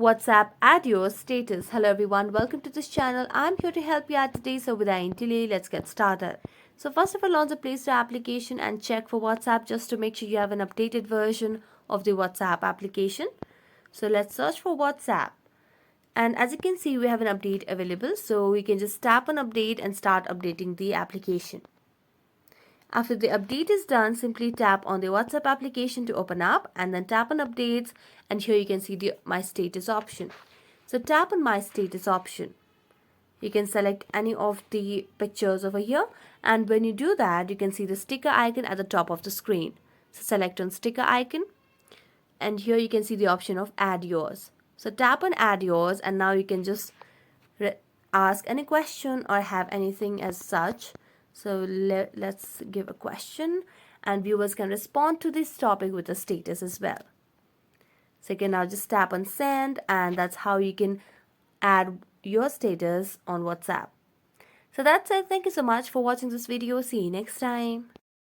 WhatsApp add your status. Hello everyone, welcome to this channel. I'm here to help you out today. So without any delay, let's get started. So first of all, launch the Play Store application and check for WhatsApp just to make sure you have an updated version of the WhatsApp application. So let's search for WhatsApp. And as you can see, we have an update available. So we can just tap on update and start updating the application. After the update is done, simply tap on the WhatsApp application to open up and then tap on updates, and here you can see the My Status option. So tap on My Status option. You can select any of the pictures over here, and when you do that, you can see the sticker icon at the top of the screen. So select on sticker icon, and here you can see the option of add yours. So tap on add yours, and now you can just ask any question or have anything as such. So let's give a question, and viewers can respond to this topic with a status as well. So you can now just tap on send, and that's how you can add your status on WhatsApp. So that's it. Thank you so much for watching this video. See you next time.